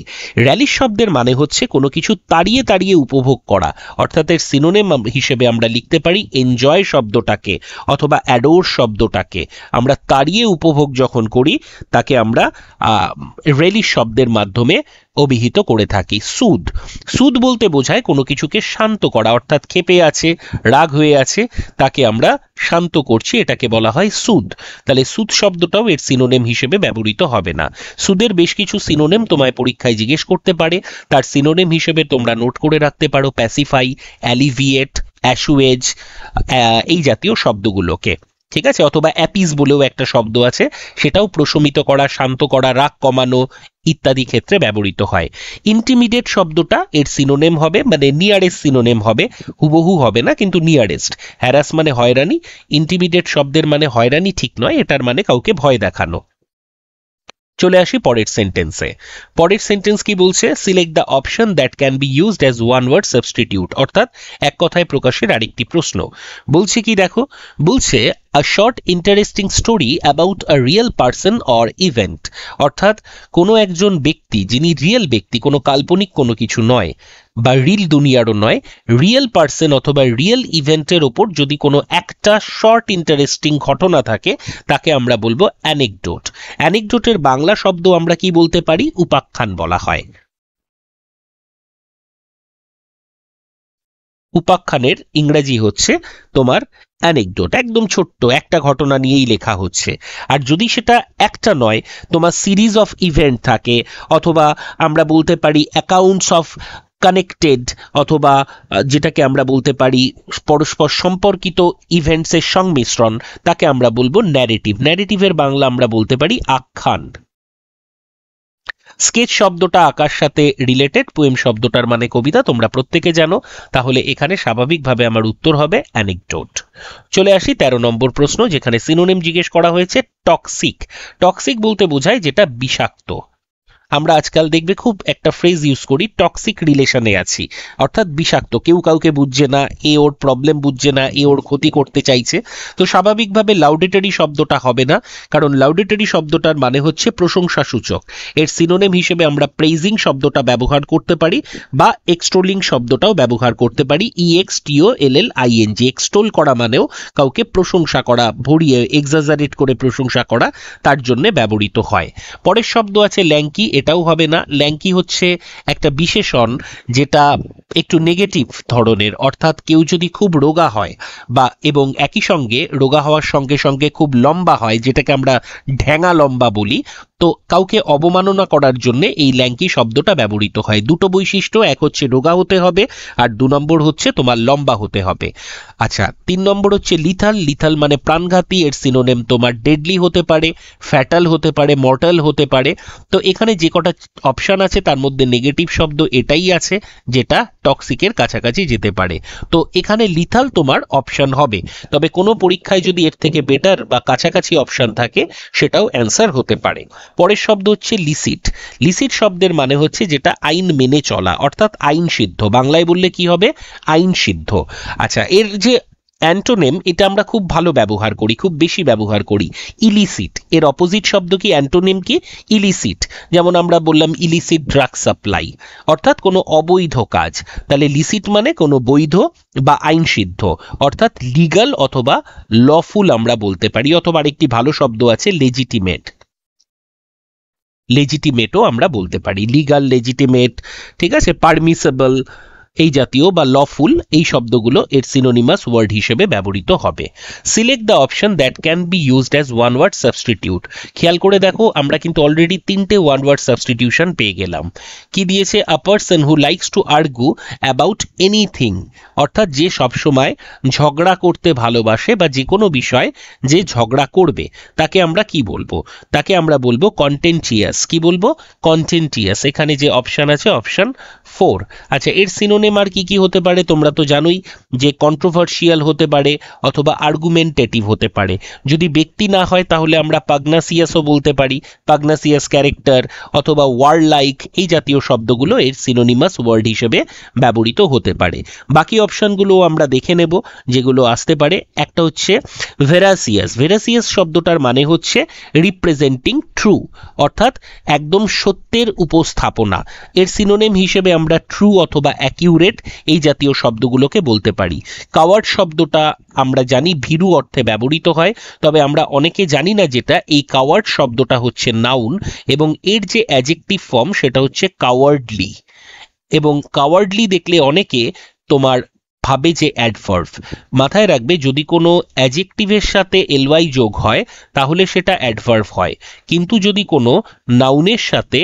A: র্যালিশ শব্দের মানে হচ্ছে কোনো কিছু তাড়িয়ে তাড়িয়ে উপভোগ করা, অর্থাৎ এর সিনোনিম হিসেবে আমরা লিখতে পারি এনজয় শব্দটাকে, অথবা অ্যাডোর শব্দটাকে। আমরা তাড়িয়ে উপভোগ যখন করি তাকে আমরা রেলিশ শব্দের মাধ্যমে অভিহিত করে থাকি। সুদ, সুদ বলতে বোঝায় কোনো কিছুকে শান্ত করা, অর্থাৎ ক্ষেপে আছে, রাগ হয়ে আছে, তাকে আমরা শান্ত করছি, এটাকে বলা হয় সুদ। তাহলে সুদ শব্দটাও এর সিনোনিম হিসেবে ব্যবহৃত হবে না। সুদের বেশ কিছু সিনোনিম তোমায় পরীক্ষায় জিজ্ঞেস করতে পারে, তার সিনোনিম হিসেবে তোমরা নোট করে রাখতে পারো প্যাসিফাই, অ্যালিভিয়েট, অ্যাসুয়েজ, এই জাতীয় শব্দগুলোকে, ঠিক আছে। অথবা অ্যাপিস বলেও একটা শব্দ আছে, সেটাও প্রশমিত করা, শান্ত করা, রাগ কমানো ইত্যাদি ক্ষেত্রে ব্যবহৃত হয়। ইন্টিমিডেট শব্দটা এর সিনোনিম হবে, মানে নিয়ারেস্ট সিনোনিম হবে, হুবহু হবে না কিন্তু নিয়ারেস্ট। হ্যারাস মানে হয়রানি, ইন্টিমিডেট শব্দের মানে হয়রানি ঠিক নয়, এটার মানে কাউকে ভয় দেখানো। চলে আসি পরের সেন্টেন্সে। পরের সেন্টেন্স কি বলছে? Select the option that can be used as one word substitute, অর্থাৎ এক কথায় প্রকাশের আরেকটি প্রশ্ন। বলছে কি দেখো, বলছে a short interesting story about a real person or event, অর্থাৎ কোনো একজন ব্যক্তি, যিনি রিয়েল ব্যক্তি, কোনো কাল্পনিক কোনো কিছু নয় বা রিল দুনিয়ারও নয়, রিয়েল পার্সন অথবা রিয়েল ইভেন্টের ওপর যদি কোনো একটা শর্ট ইন্টারেস্টিং ঘটনা থাকে তাকে আমরা বলবো অ্যানেকডোট। অ্যানেকডোটের বাংলা শব্দ আমরা কি বলতে পারি? উপাখ্যান বলা হয়। উপাখ্যানের ইংরেজি হচ্ছে তোমার অ্যানেকডোট। একদম ছোট্ট একটা ঘটনা নিয়েই লেখা হচ্ছে। আর যদি সেটা একটা নয়, তোমার সিরিজ অফ ইভেন্ট থাকে, অথবা আমরা বলতে পারি অ্যাকাউন্টস অফ কানেক্টেড অথবা যেটাকে আমরা বলতে পারি পরস্পর সম্পর্কিত ইভেন্টসের সংমিশ্রণ, তাকে আমরা বলবো ন্যারেটিভ। ন্যারেটিভের বাংলা আমরা বলতে পারি আখ্যান। স্কেচ শব্দটা আঁকার সাথে রিলেটেড, পোয়েম শব্দটার মানে কবিতা, তোমরা প্রত্যেকে জানো। তাহলে এখানে স্বাভাবিকভাবে আমার উত্তর হবে অ্যানেকডোট। চলে আসি 13 নম্বর প্রশ্ন, যেখানে সিনোনিম জিজ্ঞেস করা হয়েছে টক্সিক। টক্সিক বলতে বোঝায় যেটা বিষাক্ত। আমরা আজকাল দেখবে খুব একটা ফ্রেজ ইউজ করি, টক্সিক রিলেশনে আছি, অর্থাৎ বিষাক্ত, কেউ কাউকে বুঝছে না, এ ওর প্রবলেম বুঝছে না, এ ওর ক্ষতি করতে চাইছে। তো স্বাভাবিকভাবে লাউডেটরি শব্দটা হবে না, কারণ লাউডেটরি শব্দটার মানে হচ্ছে প্রশংসাসূচক। এর সিনোনিম হিসেবে আমরা প্রেইজিং শব্দটা ব্যবহার করতে পারি বা এক্সটোলিং শব্দটাও ব্যবহার করতে পারি। EXTOLLING, এক্সটোল করা মানেও কাউকে প্রশংসা করা, ভরিয়ে এক্সাজারেট করে প্রশংসা করা, তার জন্য ব্যবহৃত হয়। পরের শব্দ আছে ল্যাঙ্কি, এটাও হবে না। ল্যাঙ্কি হচ্ছে একটা বিশেষণ যেটা একটু নেগেটিভ ধরনের, অর্থাৎ কেউ যদি খুব রোগা হয় বা এবং একই সঙ্গে রোগা হওয়ার সঙ্গে সঙ্গে খুব লম্বা হয়, যেটাকে আমরা ঢ্যাঙা লম্বা বলি, তো কাউকে অবমাননা করার জন্য এই ল্যাঙ্কি শব্দটা ব্যবহৃত হয়। দুটো বৈশিষ্ট্য, এক হচ্ছে রোগা হতে হবে আর 2 নম্বর হচ্ছে তোমার লম্বা হতে হবে। আচ্ছা, 3 নম্বর হচ্ছে লিথাল। লিথাল মানে প্রাণঘাতী, এর সিনোনিম তোমার ডেডলি হতে পারে, ফ্যাটাল হতে পারে, মর্টাল হতে পারে। তো এখানে যে কটা অপশন আছে তার মধ্যে নেগেটিভ শব্দ এটাই আছে যেটা টক্সিকের কাছাকাছি যেতে পারে। তো এখানে লিথাল তোমার অপশন হবে, তবে কোনো পরীক্ষায় যদি এর থেকে বেটার বা কাছাকাছি অপশন থাকে সেটাও অ্যান্সার হতে পারে। পরের শব্দ হচ্ছে লিসিট। লিসিট শব্দের মানে হচ্ছে যেটা আইন মেনে চলা, অর্থাৎ আইন সিদ্ধ। বাংলায় বললে কি হবে? আইন সিদ্ধ। আচ্ছা, এর যে অ্যান্টোনেম, এটা আমরা খুব ভালো ব্যবহার করি, খুব বেশি ব্যবহার করি, ইলিসিট। এর অপোজিট শব্দ কি, অ্যান্টোনিম কি? ইলিসিট। যেমন আমরা বললাম ইলিসিট ড্রাগ সাপ্লাই, অর্থাৎ কোনো অবৈধ কাজ। তাহলে লিসিট মানে কোনো বৈধ বা আইন সিদ্ধ, অর্থাৎ লিগাল অথবা লফুল আমরা বলতে পারি। অথবা আরেকটি ভালো শব্দ আছে লেজিটিমেট, লেজিটিমেটও আমরা বলতে পারি। লিগাল, লেজিটিমেট, ঠিক আছে, পারমিসেবল, এই জাতীয় বা লফুল, এই শব্দগুলো এর সিনোনিমাস ওয়ার্ড হিসেবে ব্যবহৃত হবে। Select the option that can be used as one word substitute. খেয়াল করে দেখো, আমরা কিন্তু অলরেডি 3টে ওয়ান ওয়ার্ড সাবস্টিটিউশন পেয়ে গেলাম। কি দিয়েছে? আ person who likes to argue about anything, অর্থাৎ যে সবসময় ঝগড়া করতে ভালোবাসে বা যে কোনো বিষয় যে ঝগড়া করবে, তাকে আমরা কি বলবো? তাকে আমরা বলবো কন্টেন্টিয়াস। কি বলবো? কন্টেন্টিয়াস। এখানে যে অপশন আছে অপশন 4। আচ্ছা, এর সিনোনিম আর কি কি হতে পারে? তোমরা তো জানোই যে কন্ট্রোভার্সিয়াল হতে পারে অথবা আর্গুমেন্টেটিভ হতে পারে। যদি ব্যক্তি না হয় তাহলে আমরা পাগনাসিয়াসও বলতে পারি, পাগনাসিয়াস ক্যারেক্টার, অথবা ওয়ারলাইক, এই জাতীয় শব্দগুলো এর সিনোনিমাস ওয়ার্ড হিসেবে ব্যবহৃত হতে পারে। বাকি অপশনগুলো আমরা দেখে নেব যেগুলো আসতে পারে। একটা হচ্ছে ভেরাসিয়াস। ভেরাসিয়াস শব্দটার মানে হচ্ছে রিপ্রেজেন্টিং ট্রু, অর্থাৎ একদম সত্যের উপস্থাপনা। এর সিনোনিম হিসেবে আমরা ট্রু অথবা অ্যাকিউরেট, এই জাতীয় শব্দগুলোকে বলতে পারি। কাওয়ার্ড শব্দটা আমরা জানি ভীরু অর্থে ব্যবহৃত হয়, তবে আমরা অনেকে জানি না যেটা এই কাওয়ার্ড শব্দটা হচ্ছে নাউন এবং এর যে অ্যাডজেক্টিভ ফর্ম সেটা হচ্ছে কাওয়ার্ডলি। এবং কাওয়ার্ডলি দেখলে অনেকে তোমার ভাবে যে অ্যাডভার্ব। মাথায় রাখবে, যদি কোনো অ্যাডজেক্টিভের সাথে এলওয়াই যোগ হয় তাহলে সেটা অ্যাডভার্ব হয়, কিন্তু যদি কোনো নাউনের সাথে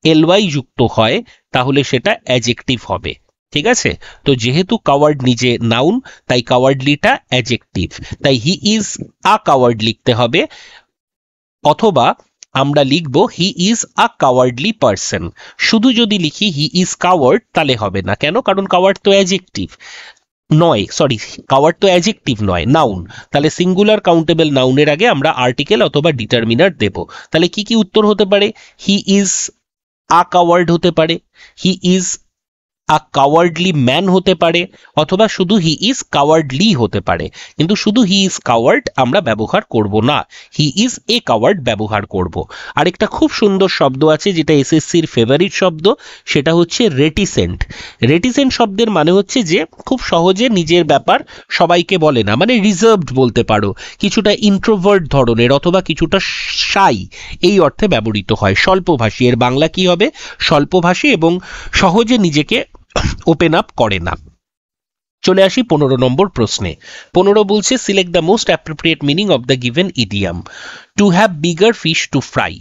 A: এলওয়াই যুক্ত হয় তাহলে সেটা অ্যাডজেক্টিভ হবে। ঠিক আছে? তো যেহেতু কাওয়ার্ড নিজে নাউন, তাই কাওয়ার্ডলিটা অ্যাডজেক্টিভ, তাই হি ইজ আ কাওয়ার্ড লিখতে হবে, অথবা আমরা লিখবো he is a cowardly person. শুধু যদি লিখি হি ইজ কাওয়ার্ড তাহলে হবে না। কেন? কারণ কাওয়ার্ড তো অ্যাডজেক্টিভ নয়, সরি, কাওয়ার্ড তো অ্যাডজেক্টিভ নয়, নাউন। তাহলে সিঙ্গুলার কাউন্টেবল নাউনের আগে আমরা আর্টিকেল অথবা ডিটারমিনার দেব। তাহলে কি কি উত্তর হতে পারে? হি ইজ আ কাওয়ার্ড হতে পারে, he is a cowardly man হতে পারে, অথবা শুধু হি ইজ কাওয়ার্ডলি হতে পারে। কিন্তু শুধু হি ইজ কাওয়ার্ড আমরা ব্যবহার করব না, হি ইজ এ কাওয়ার্ড ব্যবহার করব। আরেকটা খুব সুন্দর শব্দ আছে যেটা এসএসসির ফেভারিট শব্দ, সেটা হচ্ছে রেটিসেন্ট। রেটিসেন্ট শব্দের মানে হচ্ছে যে খুব সহজে নিজের ব্যাপার সবাইকে বলে না, মানে রিজার্ভড বলতে পারো, কিছুটা ইন্ট্রোভার্ট ধরনের অথবা কিছুটা শাই, এই অর্থে ব্যবহৃত হয়। স্বল্পভাষী, এর বাংলা কি হবে? স্বল্পভাষী এবং সহজে নিজেকে ওপেন আপ করে না। চলে আসি 15 নম্বর প্রশ্নে। 15 বলছে select the most appropriate meaning of the given idiom. Two have bigger fish to fry.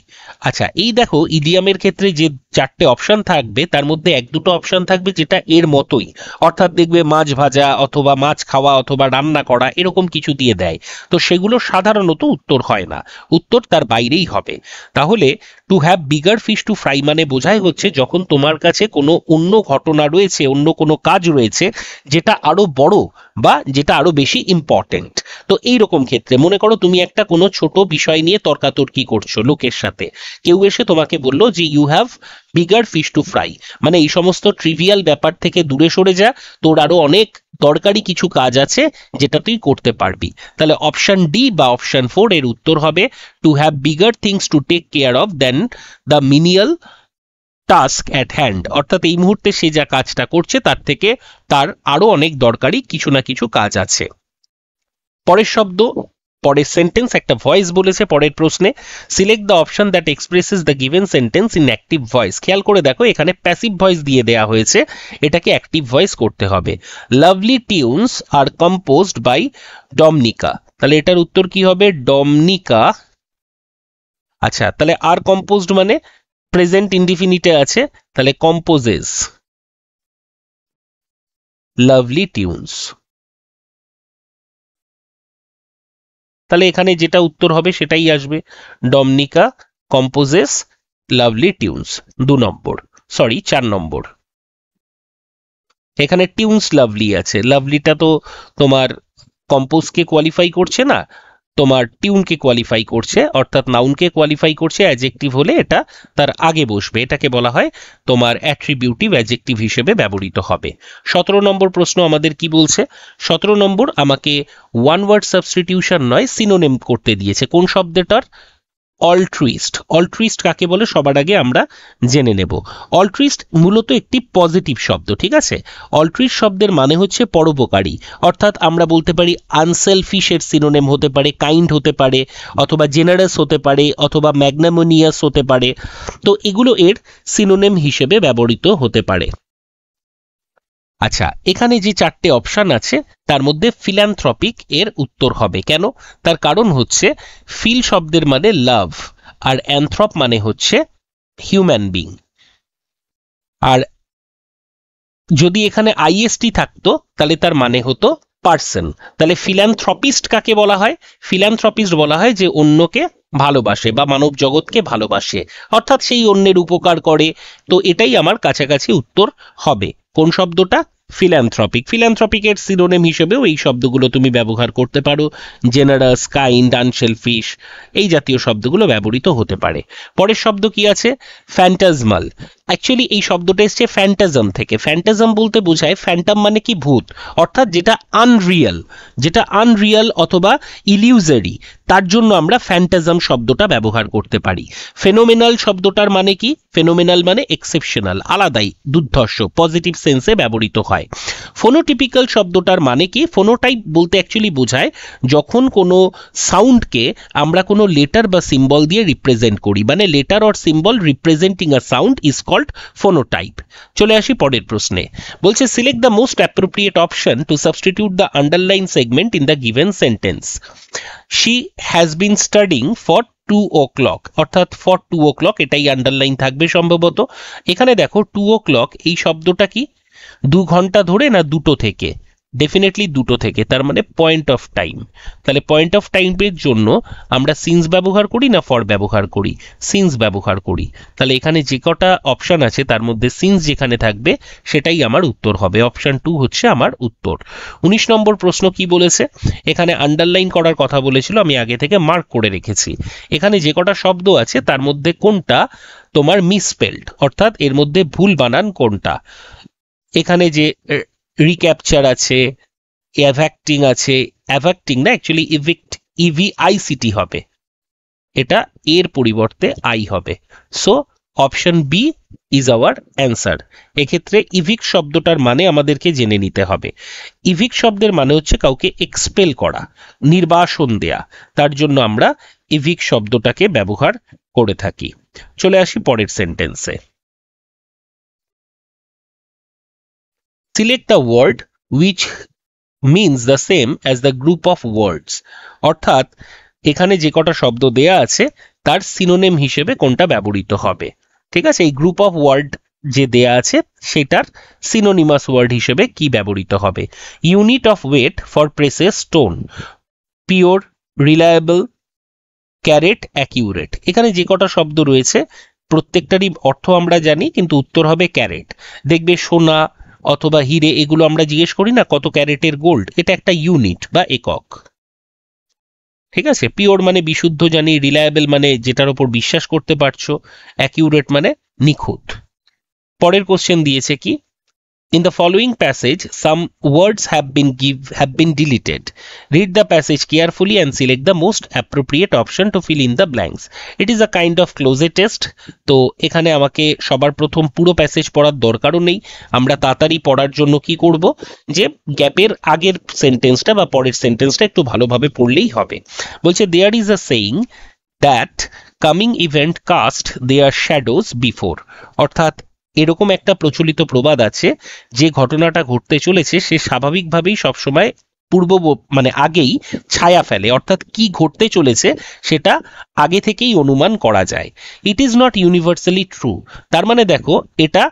A: আচ্ছা, এই দেখো ইডিয়ামের ক্ষেত্রে যে চারটে অপশন থাকবে তার মধ্যে এক দুটো অপশন থাকবে যেটা এর মতোই, অর্থাৎ দেখবে মাছ ভাজা অথবা মাছ খাওয়া অথবা রান্না করা এরকম কিছু দিয়ে দেয়, তো সেগুলো সাধারণত উত্তর হয় না, উত্তর তার বাইরেই হবে। তাহলে two have bigger fish to fry মানে বোঝাই হচ্ছে যখন তোমার কাছে কোনো অন্য ঘটনা রয়েছে, অন্য কোনো কাজ রয়েছে যেটা আরো বড় বা যেটা আরো বেশি ইম্পর্টেন্ট। তো এইরকম ক্ষেত্রে মনে করো তুমি একটা কোনো ছোট বিষয় নিয়ে তর্কাতর্কি করছো লোকের সাথে, কেউ এসে তোমাকে বললো যে you have bigger fish to fry, মানে এই সমস্ত ট্রিভিয়াল ব্যাপার থেকে দূরে সরে যা, তোর আরো অনেক দরকারি কিছু কাজ আছে যেটা তুই করতে পারবি। তাহলে অপশন ডি বা অপশন 4 এর উত্তর হবে to have bigger things to take care of then the menial task at hand, অর্থাৎ এই মুহূর্তে সে যা কাজটা করছে তার থেকে তার আরো অনেক দরকারি কিছু না কিছু কাজ আছে। পরের শব্দ, পরের সেন্টেন্স একটা ভয়েস বলেছে পরের প্রশ্নে, select the option that expresses the given sentence in active voice. খেয়াল করে দেখো এখানে প্যাসিভ ভয়েস দিয়ে দেয়া হয়েছে, এটাকে অ্যাক্টিভ ভয়েস করতে হবে। লাভলি টিউনস আর কম্পোজড বাই ডমনিকা, তাহলে এটার উত্তর কি হবে? ডমনিকা। আচ্ছা, তাহলে আর কম্পোজড মানে প্রেজেন্ট ইনডিফিনিটে আছে, তাহলে কম্পোজেস লাভলি টিউনস। তাহলে এখানে যেটা উত্তর হবে সেটাই আসবে, ডমনিকা কম্পোজেস লাভলি টিউনস। 2 নম্বর, সরি 4 নম্বর। এখানে টিউনস লাভলি আছে, লাভলিটা তো তোমার কম্পোজকে কোয়ালিফাই করছে না, তোমার টিউনকে কোয়ালিফাই করছে, অর্থাৎ নাউনকে কোয়ালিফাই করছে। অ্যাডজেক্টিভ হলে এটা তার আগে বসবে, এটাকে বলা হয় তোমার অ্যাট্রিবিউটিভ অ্যাডজেক্টিভ হিসেবে ব্যবহৃত হবে। 17 নম্বর প্রশ্ন আমাদের কি বলছে? 17 নম্বর আমাকে ওয়ান ওয়ার্ড সাবস্টিটিউশন নয় সিনোনিম করতে দিয়েছে। কোন শব্দটার? অল্ট্রুইস্ট। অল্ট্রুইস্ট কাকে বলে সবার আগে আমরা জেনে নেব। অল্ট্রুইস্ট মূলত একটি পজিটিভ শব্দ, ঠিক আছে? অল্ট্রুইস্ট শব্দের মানে হচ্ছে পরোপকারী, অর্থাৎ আমরা বলতে পারি আনসেলফিশ এর সিনোনিম হতে পারে কাইন্ড হতে পারে, অথবা জেনারাস হতে পারে, অথবা ম্যাগনামোনিয়াস হতে পারে। তো এগুলো এর সিনোনিম হিসেবে ব্যবহৃত হতে পারে। আচ্ছা, এখানে যে চারটে অপশন আছে তার মধ্যে ফিল্যান্থ্রপিক এর উত্তর হবে। কেন? তার কারণ হচ্ছে ফিল শব্দের মানে লাভ, আর অ্যানথ্রপ মানে হচ্ছে হিউম্যান বিং। আর যদি এখানে আইএসটি থাকতো তাহলে তার মানে হতো পার্সন। তাহলে ফিল্যান্থ্রপিস্ট কাকে বলা হয়? ফিল্যান্থ্রপিস্ট বলা হয় যে অন্যকে ভালোবাসে বা মানব জগৎকে ভালোবাসে, অর্থাৎ সেই অন্যের উপকার করে। তো এটাই আমার কাছাকাছি উত্তর হবে। কোন শব্দটা? ফিল্যান্থ্রপিক। ফিল্যান্থ্রপিকের সিনোনিম হিসেবেও এই শব্দগুলো তুমি ব্যবহার করতে পারো, জেনারাস, কাইন্ড, আনশেলফিশ, এই জাতীয় শব্দগুলো ব্যবহৃত হতে পারে। পরের শব্দ কি আছে? ফ্যান্টাজমাল। অ্যাকচুয়ালি এই শব্দটা এসছে ফ্যান্টাজম থেকে। ফ্যান্টাজম বলতে বোঝায়, ফ্যান্টাম মানে কি ভূত, অর্থাৎ যেটা আনরিয়াল, যেটা আনরিয়াল অথবা ইলিউজারি, তার জন্য আমরা ফ্যান্টাজম শব্দটা ব্যবহার করতে পারি। ফেনোমেনাল শব্দটার মানে কি? ফেনোমেনাল মানে এক্সেপশনাল, আলাদাই, দুর্ধর্ষ, পজিটিভ সেন্সে ব্যবহৃত হয়। ফোনোটিপিক্যাল শব্দটার মানে কি? ফোনোটাইপ বলতে অ্যাকচুয়ালি বোঝায় যখন কোনো সাউন্ডকে আমরা কোনো লেটার বা সিম্বল দিয়ে রিপ্রেজেন্ট করি, মানে letter or symbol representing a sound is called phonotype. চলে আসি পরের প্রশ্নে। বলছে select the most appropriate option to substitute the underline segment in the given sentence. She has been studying for 2 o'clock, অর্থাৎ for 2 o'clock এটাই underline থাকবে সম্ভবত। এখানে দেখো 2 o'clock এই শব্দটা কি? 2 ঘন্টা ধরে না দুটো থেকে? ডেফিনেটলি দুটো থেকে, তার মানে পয়েন্ট অফ টাইম। তাহলে পয়েন্ট অফ টাইমের জন্য আমরা সিন্স ব্যবহার করি না ফর ব্যবহার করি? সিন্স ব্যবহার করি। তাহলে এখানে যে কটা অপশন আছে তার মধ্যে সিন্স যেখানে থাকবে সেটাই আমার উত্তর হবে। অপশন 2 হচ্ছে আমার উত্তর। 19 নম্বর প্রশ্ন কি বলেছে? এখানে আন্ডারলাইন করার কথা বলেছিল, আমি আগে থেকে মার্ক করে রেখেছি। এখানে যে কটা শব্দ আছে তার মধ্যে কোনটা তোমার মিসস্পেলড, অর্থাৎ এর মধ্যে ভুল বানান কোনটা? এখানে যে রিক্যাপচার আছে, অ্যাভাক্টিং আছে, অ্যাভাক্টিং না অ্যাকচুয়ালি ইভিক্ট, ইভিআইসিটি হবে, এটা এর পরিবর্তে আই হবে। So option B is our answer. এক্ষেত্রে ইভিক শব্দটার মানে আমাদেরকে জেনে নিতে হবে। ইভিক শব্দের মানে হচ্ছে কাউকে এক্সপেল করা, নির্বাসন দেয়া, তার জন্য আমরা ইভিক শব্দটাকে ব্যবহার করে থাকি। চলে আসি পরের সেন্টেন্সে। Select the word which means the same as the group of words, অর্থাৎ এখানে যে কটা শব্দ দেয়া আছে তার সিনোনিম হিসেবে কোনটা ব্যবহৃত হবে। ঠিক আছে, এই গ্রুপ অফ ওয়ার্ড যে দেয়া আছে সেটার সিনোনিমাস ওয়ার্ড হিসেবে কি ব্যবহৃত হবে। Unit of weight for precious stone, pure, reliable, carat, accurate. এখানে যে কটা শব্দ রয়েছে প্রত্যেকটারই অর্থ আমরা জানি, কিন্তু উত্তর হবে ক্যারেট। দেখবে সোনা অথবা হিরে এগুলো আমরা জিজ্ঞেস করি না কত ক্যারেটের গোল্ড, এটা একটা ইউনিট বা একক। ঠিক আছে, পিওর মানে বিশুদ্ধ জানি, রিলায়েবল মানে যেটার উপর বিশ্বাস করতে পারছো, অ্যাকিউরেট মানে নিখুঁত। পরের কোশ্চেন দিয়েছে কি, in the following passage some words have been deleted. Read the passage carefully and select the most appropriate option to fill in the blanks. It is a kind of closed test. তো এখানে আমাকে সবার প্রথম পুরো passage পড়ার দরকারও নেই। আমরা তাড়াতাড়ি পড়ার জন্য কি করব, যে গ্যাপের আগের সেন্টেন্সটা বা পরের সেন্টেন্সটা একটু ভালোভাবে পড়লেই হবে। বলছে there is a saying that coming event cast their shadows before, অর্থাৎ এরকম একটা প্রচলিত প্রবাদ আছে যে ঘটনাটা ঘটতে চলেছে সে স্বাভাবিকভাবেই সবসময় মানে আগেই ছায়া ফেলে, অর্থাৎ কি ঘটতে চলেছে সেটা আগে থেকেই অনুমান করা যায়। It is not universally true, তার মানে দেখো এটা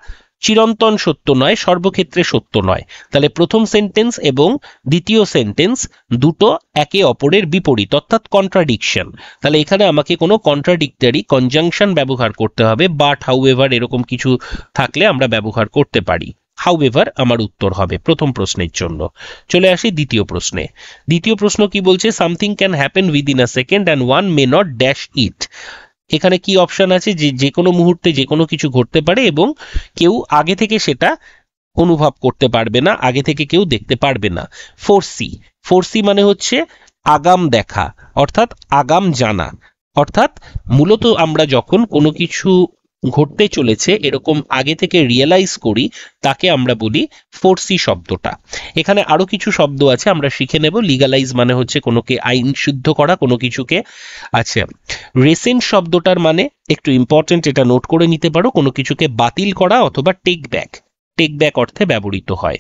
A: চিরন্তন সত্য নয়, সর্বক্ষেত্রে সত্য নয়। তাহলে প্রথম সেন্টেন্স এবং দ্বিতীয় সেন্টেন্স দুটো একে অপরের বিপরীত, অর্থাৎ কন্ট্রাডিকশন। তাহলে এখানে আমাকে কোনো কন্ট্রাডিক্টরি কনজাংশন ব্যবহার করতে হবে, বাট, হাউএভার এরকম কিছু থাকলে আমরা ব্যবহার করতে পারি। হাউএভার আমার উত্তর হবে প্রথম প্রশ্নের জন্য। চলে আসি দ্বিতীয় প্রশ্নে। দ্বিতীয় প্রশ্ন কি বলছে, something can happen within a second and one may not dash it. এখানে কি অপশন আছে, যে কোনো মুহূর্তে যে কোনো কিছু ঘটতে পারে এবং কেউ আগে থেকে সেটা অনুভব করতে পারবে না, আগে থেকে কেউ দেখতে পারবে না। ফোরসি, ফোরসি মানে হচ্ছে আগাম দেখা, অর্থাৎ আগাম জানা। অর্থাৎ মূলত আমরা যখন কোনো কিছু ঘটতে চলেছে এরকম আগে থেকে রিয়েলাইজ করি তাকে আমরা বলি ফোরসি শব্দটা। এখানে আরো কিছু শব্দ আছে আমরা শিখে নেব। লিগালাইজ মানে হচ্ছে কোনোকে আইন শুদ্ধ করা, কোনো কিছুকে। আচ্ছা, রেসেন্ট শব্দটার মানে একটু ইম্পর্টেন্ট, এটা নোট করে নিতে পারো, কোনো কিছুকে বাতিল করা অথবা টেক ব্যাক, টেক ব্যাক অর্থে ব্যবহৃত হয়।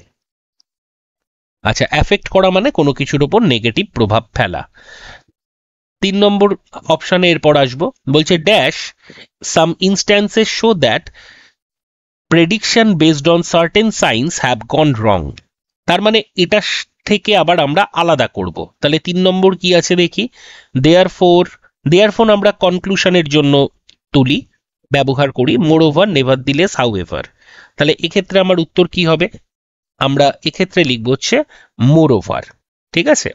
A: আচ্ছা, অ্যাফেক্ট করা মানে কোনো কিছুর উপর নেগেটিভ প্রভাব ফেলা। 3 নম্বর অপশনে এরপর আসবো, বলছে dash some instances show that prediction based on certain signs have gone wrong. তার মানে এটা থেকে আবার আমরা আলাদা করব। তাহলে 3 নম্বর কি আছে দেখি, দেয়ারফোর, দেয়ারফোর আমরা কনক্লুশনের জন্য তুলি, ব্যবহার করি। Moreover, নেভারদিলেস, however. তাহলে এক্ষেত্রে আমার উত্তর কি হবে, আমরা এক্ষেত্রে লিখব হচ্ছে মোরওভার। ঠিক আছে,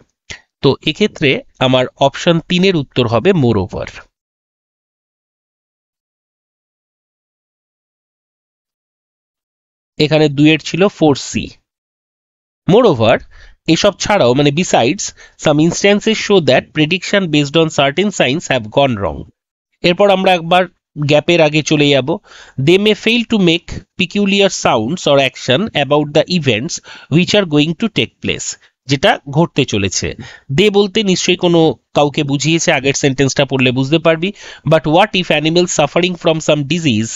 A: তো এক্ষেত্রে আমার অপশন 3 এর উত্তর হবে মোরওভার। এখানে 2 এর ছিল ফোরসি। মোরওভার এসব ছাড়াও মানে besides some instances show that prediction based on certain signs have gone wrong. এরপর আমরা একবার গ্যাপের আগে চলে যাব। They may fail to make peculiar sounds or action about the events which are going to take place, যেটা ঘটতে চলেছে। দে বলতে নিশ্চয়ই কোনো কাউকে বুঝিয়েছে, আগের সেন্টেন্সটা পড়লে বুঝতে পারবি। But what if animals suffering from some disease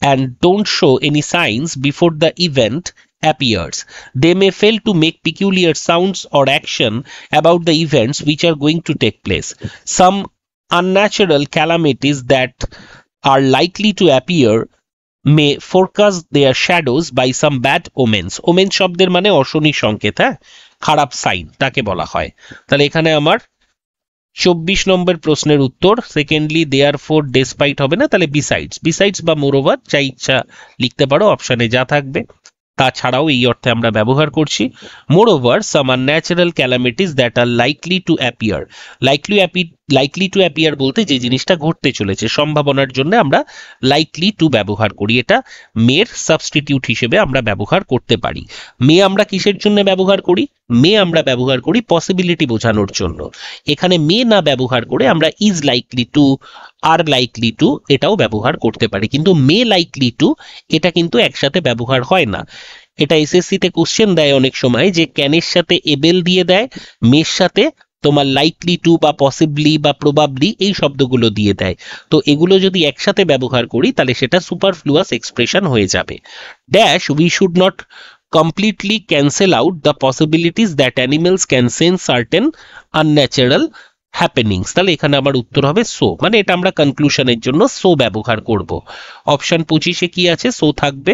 A: and don't show any signs before the event appears? They may fail to make peculiar sounds or action about the events which are going to take place. Some unnatural calamities that are likely to appear may forecast their shadows by some bad omens. Omens শব্দের মানে অশনি সংকেত, হ্যাঁ, খারাপ sign তাকে বলা হয়। তাহলে এখানে আমার 24 নম্বর প্রশ্নের উত্তর সেকেন্ডলি দেয়ারফোর ডেসপাইট হবে না, তাহলে বিসাইডস, বিসাইডস বা মোরওভার যা ইচ্ছা লিখতে পারো, অপশনে যা থাকবে। তাছাড়াও এই অর্থে আমরা ব্যবহার করছি। Moreover some unnatural calamities that are likely to appear. Likely to appear বলতে যে জিনিসটা ঘটতে চলেছে, সম্ভাবনার জন্য আমরা লাইকলি টু ব্যবহার করি। এটা মের সাবস্টিটিউট হিসেবে আমরা ব্যবহার করতে পারি। মে আমরা কিসের জন্য ব্যবহার করি, মে আমরা ব্যবহার করি পসিবিলিটি বোঝানোর জন্য। এখানে মে না ব্যবহার করে আমরা is likely to, are likely to এটাও ব্যবহার করতে পারি, কিন্তু মে লাইকলি টু এটা কিন্তু একসাথে ব্যবহার হয় না। এটা এসএসসি তে কোশ্চেন দেয় অনেক সময় যে ক্যানের সাথে এবেল দিয়ে দেয়, মের সাথে তোমার লাইকলি টু বা পসিবলি বা প্রবাবলি এই শব্দগুলো দিয়ে দেয়। তো এগুলো যদি একসাথে ব্যবহার করি তাহলে সেটা সুপারফ্লুয়াস এক্সপ্রেশন হয়ে যাবে। Dash we should not completely cancel out the possibilities that animals can sense certain unnatural হ্যাপেনিংস, তাহলে এখানে আমার উত্তর হবে সো, মানে এটা আমরা কনক্লুশনের জন্য সো ব্যবহার করব। অপশন 25-এ কি আছে? সো থাকবে।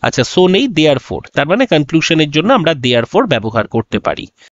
A: আচ্ছা, সো নেই, দেয়ারফোর, তার মানে কনক্লুশনের জন্য আমরা দেয়ারফোর ব্যবহার করতে পারি।